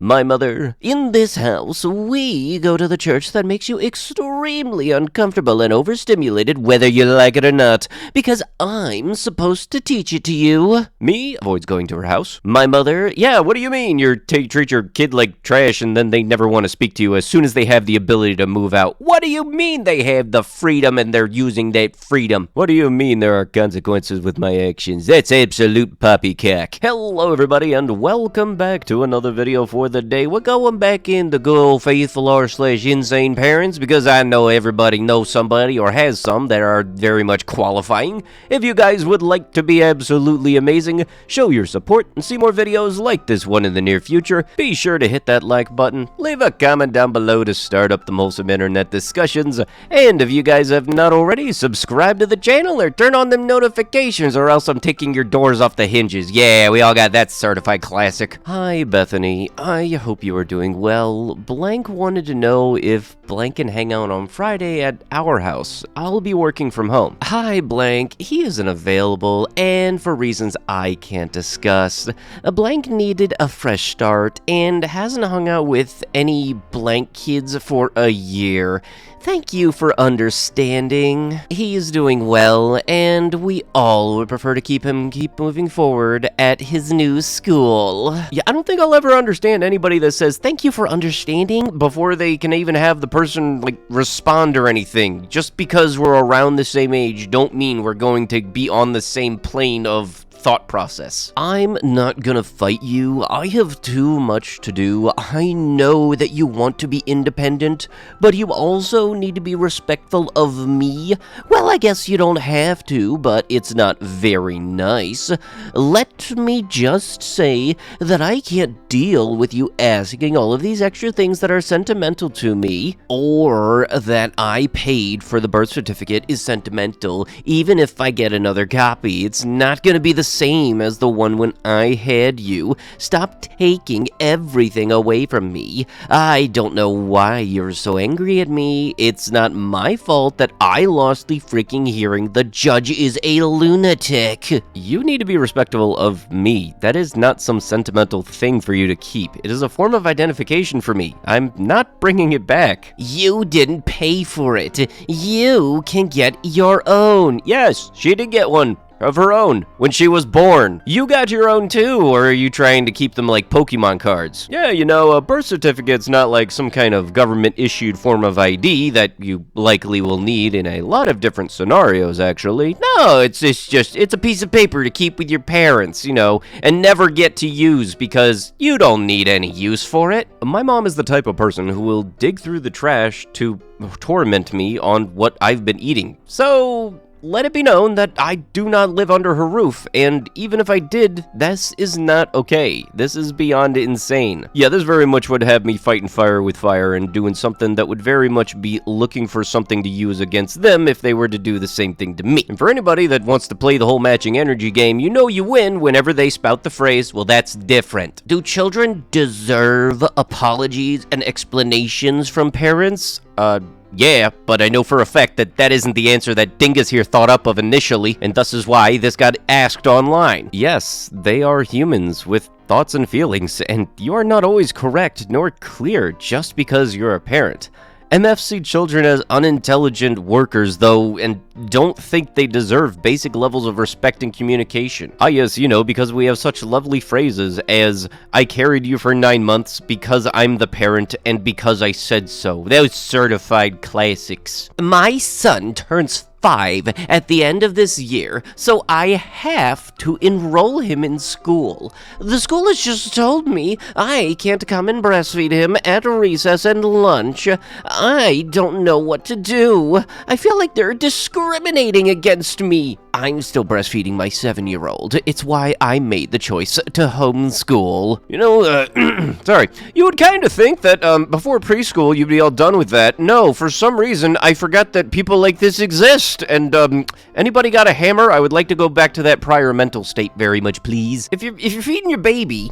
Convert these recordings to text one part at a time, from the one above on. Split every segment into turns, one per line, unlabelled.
My mother, in this house, we go to the church that makes you extremely uncomfortable and overstimulated whether you like it or not, because I'm supposed to teach it to you. Me avoids going to her house. My mother, yeah, what do you mean? You treat your kid like trash and then they never want to speak to you as soon as they have the ability to move out. What do you mean they have the freedom and they're using that freedom? What do you mean there are consequences with my actions? That's absolute poppycock. Hello everybody and welcome back to another video for the day. We're going back in the good old faithful r/insane parents because I know everybody knows somebody or has some that are very much qualifying. If you guys would like to be absolutely amazing, show your support and see more videos like this one in the near future, be sure to hit that like button, leave a comment down below to start up the wholesome internet discussions, and if you guys have not already, subscribe to the channel or turn on them notifications or else I'm taking your doors off the hinges. Yeah, we all got that certified classic. Hi Bethany, I hope you are doing well. Blank wanted to know if Blank can hang out on Friday at our house. I'll be working from home. Hi Blank, he isn't available and for reasons I can't discuss. Blank needed a fresh start and hasn't hung out with any Blank kids for a year. Thank you for understanding. He is doing well, and we all would prefer to keep moving forward at his new school. Yeah, I don't think I'll ever understand anybody that says, thank you for understanding, before they can even have the person, respond or anything. Just because we're around the same age, don't mean we're going to be on the same plane of thought process. I'm not gonna fight you. I have too much to do. I know that you want to be independent, but you also need to be respectful of me. Well, I guess you don't have to, but it's not very nice. Let me just say that I can't deal with you asking all of these extra things that are sentimental to me, or that I paid for the birth certificate is sentimental. Even if I get another copy, it's not gonna be the same as the one when I had you. Stop taking everything away from me. I don't know why you're so angry at me. It's not my fault that I lost the freaking hearing. The judge is a lunatic. You need to be respectful of me. That is not some sentimental thing for you to keep. It is a form of identification for me. I'm not bringing it back. You didn't pay for it. You can get your own. Yes, she did get one. Of her own, when she was born. You got your own too, or are you trying to keep them like Pokemon cards? Yeah, you know, a birth certificate's not like some kind of government-issued form of ID that you likely will need in a lot of different scenarios, actually. No, it's a piece of paper to keep with your parents, you know, and never get to use because you don't need any use for it. My mom is the type of person who will dig through the trash to torment me on what I've been eating. So let it be known that I do not live under her roof, and even if I did, this is not okay. This is beyond insane. Yeah, this very much would have me fighting fire with fire and doing something that would very much be looking for something to use against them if they were to do the same thing to me. And for anybody that wants to play the whole matching energy game, you know you win whenever they spout the phrase, well, that's different. Do children deserve apologies and explanations from parents? Yeah, but I know for a fact that that isn't the answer that Dingus here thought up of initially, and thus is why this got asked online. Yes, they are humans with thoughts and feelings, and you are not always correct nor clear just because you're a parent. MFs see children as unintelligent workers, though, and don't think they deserve basic levels of respect and communication. Ah, yes, you know, because we have such lovely phrases as, I carried you for 9 months because I'm the parent and because I said so. Those certified classics. My son turns 5 at the end of this year, so I have to enroll him in school. The school has just told me I can't come and breastfeed him at recess and lunch. I don't know what to do. I feel like they're discriminating against me. I'm still breastfeeding my 7-year-old. It's why I made the choice to homeschool. You know, sorry. You would kind of think that before preschool you'd be all done with that. No, for some reason I forgot that people like this exist. And anybody got a hammer? I would like to go back to that prior mental state very much, please. If you're feeding your baby,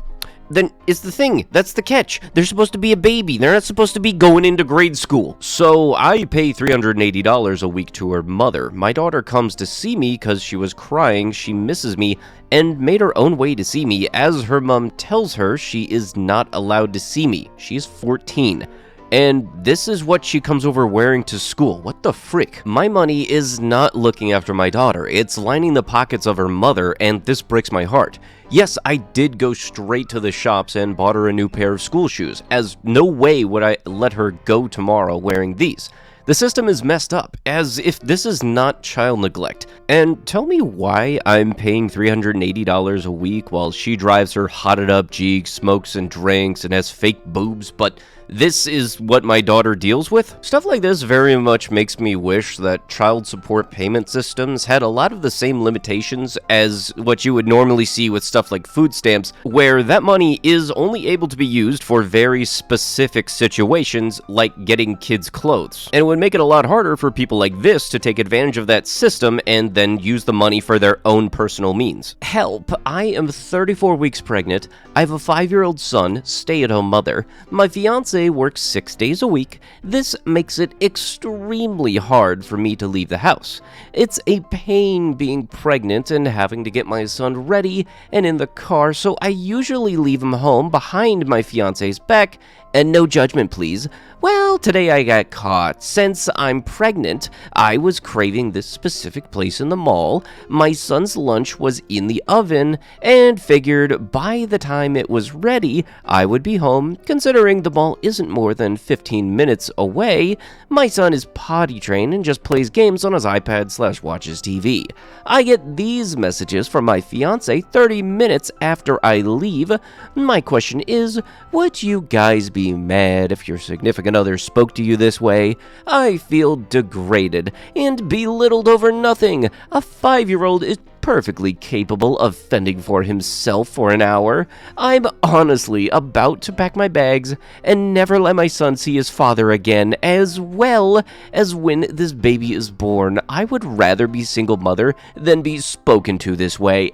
then it's the thing. That's the catch. They're supposed to be a baby. They're not supposed to be going into grade school. So I pay $380 a week to her mother. My daughter comes to see me because she was crying, she misses me, and made her own way to see me, as her mom tells her she is not allowed to see me. She's 14. And this is what she comes over wearing to school. What the frick? My money is not looking after my daughter. It's lining the pockets of her mother, and this breaks my heart. Yes, I did go straight to the shops and bought her a new pair of school shoes, as no way would I let her go tomorrow wearing these. The system is messed up, as if this is not child neglect. And tell me why I'm paying $380 a week while she drives her hotted up Jeep, smokes and drinks, and has fake boobs, but this is what my daughter deals with? Stuff like this very much makes me wish that child support payment systems had a lot of the same limitations as what you would normally see with stuff like food stamps, where that money is only able to be used for very specific situations like getting kids clothes. And it would make it a lot harder for people like this to take advantage of that system and then use the money for their own personal means. Help, I am 34 weeks pregnant, I have a 5-year-old son, stay-at-home mother, my fiance works 6 days a week. This makes it extremely hard for me to leave the house. It's a pain being pregnant and having to get my son ready and in the car, so I usually leave him home behind my fiance's back. And no judgment, please. Well, today I got caught. Since I'm pregnant, I was craving this specific place in the mall. My son's lunch was in the oven, and figured by the time it was ready, I would be home. Considering the mall isn't more than 15 minutes away, my son is potty trained and just plays games on his iPad/watches TV. I get these messages from my fiance 30 minutes after I leave. My question is, would you guys be mad if your significant other spoke to you this way? I feel degraded and belittled over nothing. A 5-year-old is perfectly capable of fending for himself for an hour. I'm honestly about to pack my bags and never let my son see his father again, as well as when this baby is born. I would rather be single mother than be spoken to this way.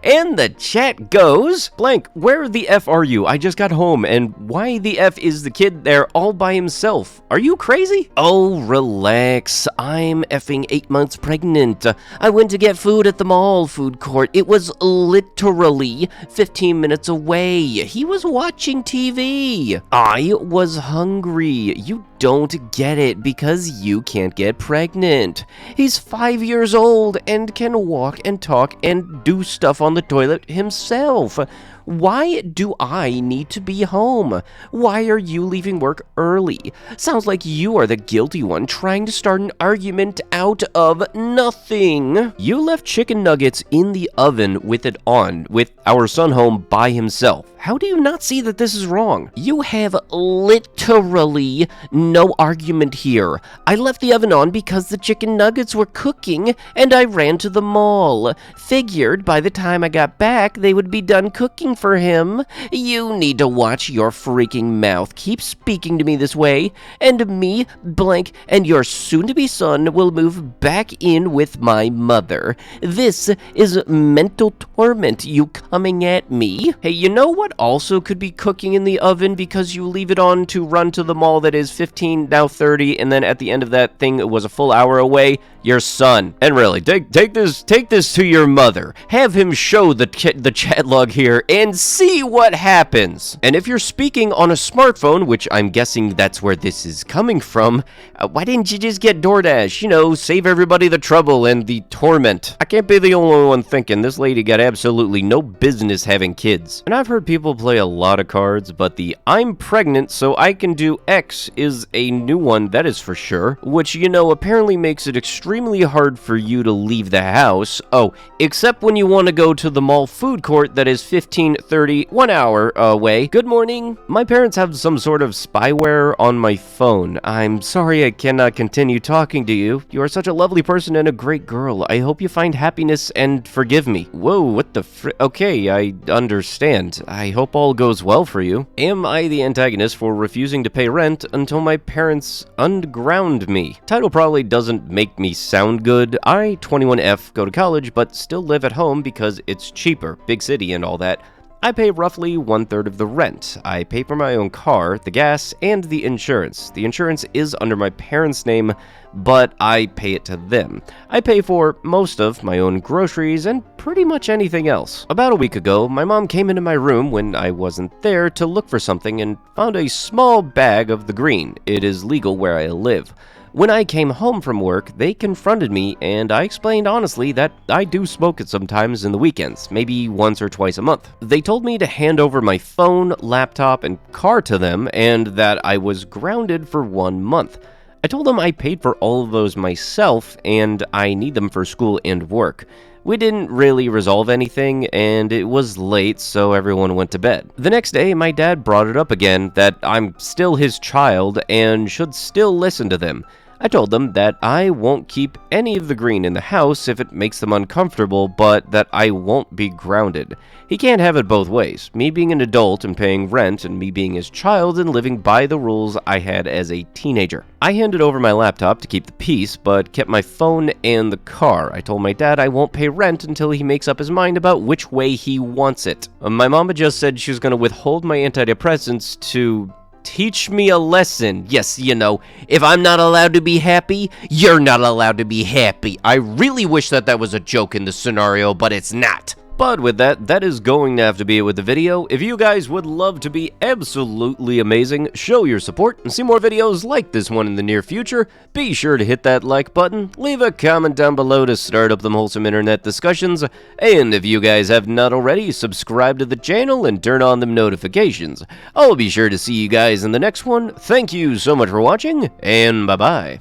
And the chat goes, blank, where the F are you? I just got home, and why the F is the kid there all by himself? Are you crazy? Oh, relax. I'm effing 8 months pregnant. I went to get food at the mall food court. It was literally 15 minutes away. He was watching TV. I was hungry. You don't get it because you can't get pregnant. He's 5 years old and can walk and talk and do stuff on the toilet himself. Why do I need to be home? Why are you leaving work early? Sounds like you are the guilty one trying to start an argument out of nothing. You left chicken nuggets in the oven with it on, with our son home by himself. How do you not see that this is wrong? You have literally no argument here. I left the oven on because the chicken nuggets were cooking and I ran to the mall. Figured by the time I got back, they would be done cooking for him. You need to watch your freaking mouth. Keep speaking to me this way, and me, blank, and your soon-to-be son will move back in with my mother. This is mental torment, you coming at me. Hey, you know what also could be cooking in the oven because you leave it on to run to the mall that is 15, now 30, and then at the end of that thing it was a full hour away? Your son. And really, take this to your mother. Have him show the chat log here and see what happens. And if you're speaking on a smartphone, which I'm guessing that's where this is coming from, why didn't you just get DoorDash? You know, save everybody the trouble and the torment. I can't be the only one thinking this lady got absolutely no business having kids. And I've heard people play a lot of cards, but the I'm pregnant so I can do X is a new one, that is for sure, which, you know, apparently makes it extremely hard for you to leave the house. Oh, except when you want to go to the mall food court that is 15, 30, 1 hour away. Good morning. My parents have some sort of spyware on my phone. I'm sorry I cannot continue talking to you. You are such a lovely person and a great girl. I hope you find happiness and forgive me. Whoa, what the okay, I understand. I hope all goes well for you. Am I the antagonist for refusing to pay rent until my parents unground me? Title probably doesn't make me sound good. I, 21F, go to college but still live at home because it's cheaper, big city and all that. I pay roughly 1/3 of the rent. I pay for my own car, the gas, and the insurance. The insurance is under my parents' name, but I pay it to them. I pay for most of my own groceries and pretty much anything else. About a week ago, my mom came into my room when I wasn't there to look for something and found a small bag of the green. It is legal where I live. When I came home from work, they confronted me, and I explained honestly that I do smoke it sometimes in the weekends, maybe once or twice a month. They told me to hand over my phone, laptop, and car to them, and that I was grounded for 1 month. I told them I paid for all of those myself, and I need them for school and work. We didn't really resolve anything, and it was late, so everyone went to bed. The next day, my dad brought it up again that I'm still his child and should still listen to them. I told them that I won't keep any of the green in the house if it makes them uncomfortable, but that I won't be grounded. He can't have it both ways, me being an adult and paying rent, and me being his child and living by the rules I had as a teenager. I handed over my laptop to keep the peace, but kept my phone and the car. I told my dad I won't pay rent until he makes up his mind about which way he wants it. My mama just said she was going to withhold my antidepressants to teach me a lesson. Yes, you know, if I'm not allowed to be happy, you're not allowed to be happy. I really wish that was a joke in this scenario, but it's not. But with that is going to have to be it with the video. If you guys would love to be absolutely amazing, show your support, and see more videos like this one in the near future, be sure to hit that like button, leave a comment down below to start up them wholesome internet discussions, and if you guys have not already, subscribe to the channel and turn on them notifications. I'll be sure to see you guys in the next one. Thank you so much for watching, and bye-bye.